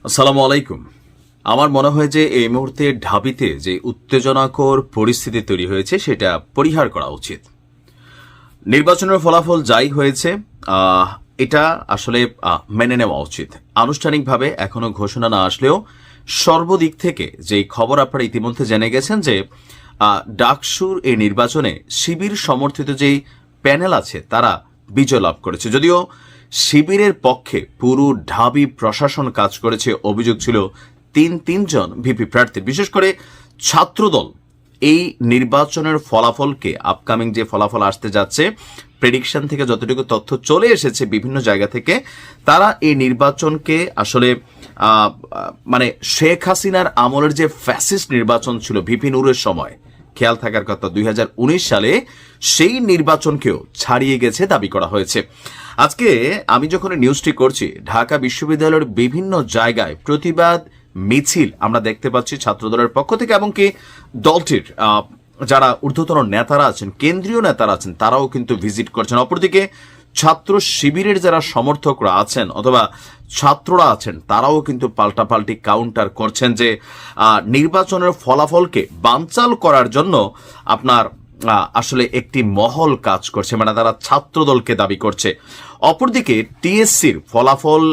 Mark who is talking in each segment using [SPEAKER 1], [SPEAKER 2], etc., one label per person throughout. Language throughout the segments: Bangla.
[SPEAKER 1] আসসালামু আলাইকুম। আমার মনে হয় যে এই মুহূর্তে ঢাবিতে যে উত্তেজনাকর পরিস্থিতি তৈরি হয়েছে সেটা পরিহার করা উচিত। নির্বাচনের ফলাফল যাই হয়েছে এটা আসলে মেনে নেওয়া উচিত। আনুষ্ঠানিকভাবে এখনো ঘোষণা না আসলেও সর্বদিক থেকে যেই খবর আপনারা ইতিমধ্যে জেনে গেছেন যে ডাকসুর এই নির্বাচনে শিবির সমর্থিত যেই প্যানেল আছে তারা বিজয় লাভ করেছে। যদিও শিবিরের পক্ষে পুরো ঢাবি প্রশাসন কাজ করেছে, অভিযোগ ছিল তিনজন ভিপি প্রার্থীর। বিশেষ করে ছাত্রদল এই নির্বাচনের ফলাফলকে, আপকামিং যে ফলাফল আসতে যাচ্ছে, প্রেডিকশন থেকে যতটুকু তথ্য চলে এসেছে বিভিন্ন জায়গা থেকে, তারা এই নির্বাচনকে আসলে মানে শেখ হাসিনার আমলের যে ফ্যাসিস্ট নির্বাচন ছিল ভিপি নুরের সময়, খেয়াল থাকার কথা 2019 সালে সেই নির্বাচনকেও ছাড়িয়ে গেছে দাবি করা হয়েছে। আজকে আমি যখন নিউজটি করছি, ঢাকা বিশ্ববিদ্যালয়ের বিভিন্ন জায়গায় প্রতিবাদ মিছিল আমরা দেখতে পাচ্ছি ছাত্রদলের পক্ষ থেকে, এমনকি দলটির যারা ঊর্ধ্বতন নেতারা আছেন, কেন্দ্রীয় নেতারা আছেন, তারাও কিন্তু ভিজিট করছেন। অপরদিকে ছাত্র শিবিরের যারা সমর্থকরা আছেন অথবা ছাত্ররা আছেন, তারাও কিন্তু পাল্টাপাল্টি কাউন্টার করছেন যে নির্বাচনের ফলাফলকে বানচাল করার জন্য আপনার আসলে একটি মহল কাজ করছে, মানে তারা ছাত্রদলকে দাবি করছে। অপরদিকে টিএসসির ফলাফল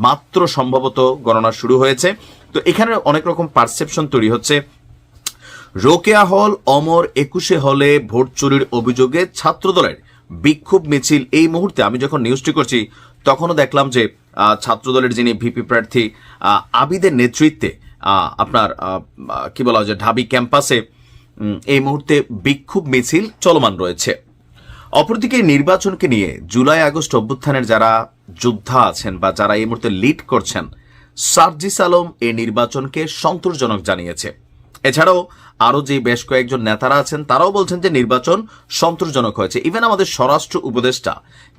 [SPEAKER 1] মাত্র সম্ভবত গণনা শুরু হয়েছে, তো এখানে অনেক রকম পারসেপশন তৈরি হচ্ছে। রোকেয়া হল অমর 21 হলে ভোট চুরির অভিযোগে ছাত্রদলের বিক্ষোভ মিছিল। এই মুহূর্তে আমি যখন নিউজটি করছি তখনও দেখলাম যে ছাত্রদলের যিনি ভিপি প্রার্থী আবিদের নেতৃত্বে আপনার কি বলা হয় যে ঢাবি ক্যাম্পাসে এই মুহূর্তে বিক্ষোভ মিছিল চলমান রয়েছে। অপরদিকে নির্বাচনকে নিয়ে জুলাই আগস্ট অভ্যুত্থানের যারা যোদ্ধা আছেন বা যারা এই মুহূর্তে লিড করছেন, সার্জিস আলম এই নির্বাচনকে সন্তোষজনক জানিয়েছে। এছাড়াও আরো যে বেশ কয়েকজন নেতারা আছেন তারাও বলছেন যে নির্বাচন সন্তোষজনক হয়েছে। ইভেন আমাদের স্বরাষ্ট্র উপদেষ্টা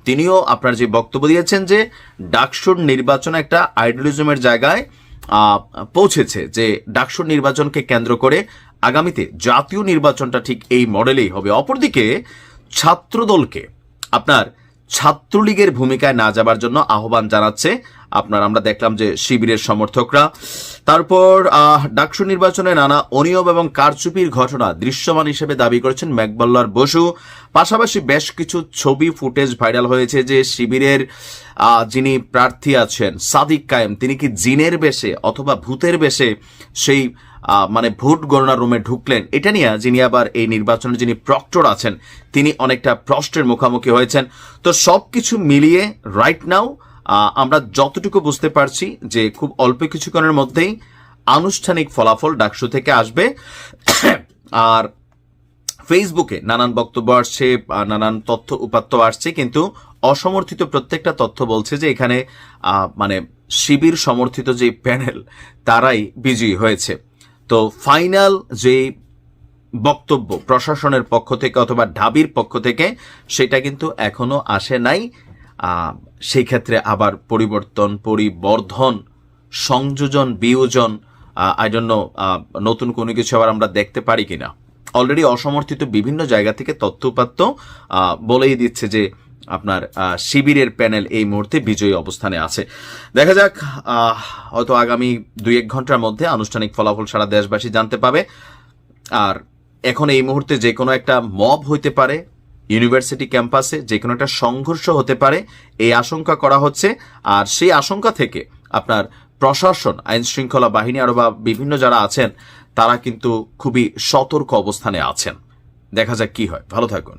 [SPEAKER 1] তিনিও আপনার যে বক্তব্য দিয়েছেন যে ডাকসুর নির্বাচন একটা আইডিয়ালিজমের জায়গায় পৌঁছেছে, যে ডাকসুর নির্বাচনকে কেন্দ্র করে আগামীতে জাতীয় নির্বাচনটা ঠিক এই মডেলেই হবে। অপরদিকে ছাত্রদলকে আপনার ছাত্রলীগের ভূমিকায় না যাবার জন্য আহ্বান জানাচ্ছে আপনার, আমরা দেখলাম যে শিবিরের সমর্থকরা। তারপর ডাকসু নির্বাচনে নানা অনিয়ম এবং কারচুপির ঘটনা দৃশ্যমান হিসেবে দাবি করেছেন মেঘবল্লার বসু। পাশাপাশি বেশ কিছু ছবি ফুটেজ ভাইরাল হয়েছে যে শিবিরের যিনি প্রার্থী আছেন সাদিক কায়েম, তিনি কি জিনের বেশে অথবা ভূতের বেশে সেই মানে ভোট গণনা রুমে ঢুকলেন। এটা নিয়ে যিনি আবার এই নির্বাচনের যিনি প্রক্টর আছেন তিনি অনেকটা প্রশ্নের মুখোমুখি হয়েছেন। তো সবকিছু মিলিয়ে রাইট নাও আমরা যতটুকু বুঝতে পারছি যে খুব অল্প কিছুক্ষণের মধ্যেই আনুষ্ঠানিক ফলাফল ডাকসু থেকে আসবে। আর ফেসবুকে নানান বক্তব্য আসছে, নানান তথ্য উপাত্ত আসছে, কিন্তু অসমর্থিত প্রত্যেকটা তথ্য বলছে যে এখানে মানে শিবির সমর্থিত যে প্যানেল তারাই বিজয়ী হয়েছে। তো ফাইনাল যে বক্তব্য প্রশাসনের পক্ষ থেকে অথবা ঢাবির পক্ষ থেকে সেটা কিন্তু এখনো আসে নাই। সেই ক্ষেত্রে আবার পরিবর্ধন, সংযোজন, বিয়োজন, আই ডোন্ট নো নতুন কোনো কিছু আবার আমরা দেখতে পারি কিনা। অলরেডি অসমর্থিত বিভিন্ন জায়গা থেকে তথ্যপাত্য বলেই দিচ্ছে যে আপনার শিবিরের প্যানেল এই মুহূর্তে বিজয়ী অবস্থানে আছে। দেখা যাক, হয়তো আগামী 2-1 ঘন্টার মধ্যে আনুষ্ঠানিক ফলাফল সারা দেশবাসী জানতে পাবে। আর এখন এই মুহূর্তে যে কোনো একটা মব হইতে পারে, ইউনিভার্সিটি ক্যাম্পাসে যে কোনো একটা সংঘর্ষ হতে পারে, এই আশঙ্কা করা হচ্ছে। আর সেই আশঙ্কা থেকে আপনার প্রশাসন, আইন শৃঙ্খলা বাহিনী আরো বা বিভিন্ন যারা আছেন তারা কিন্তু খুবই সতর্ক অবস্থানে আছেন। দেখা যাক কি হয়। ভালো থাকুন।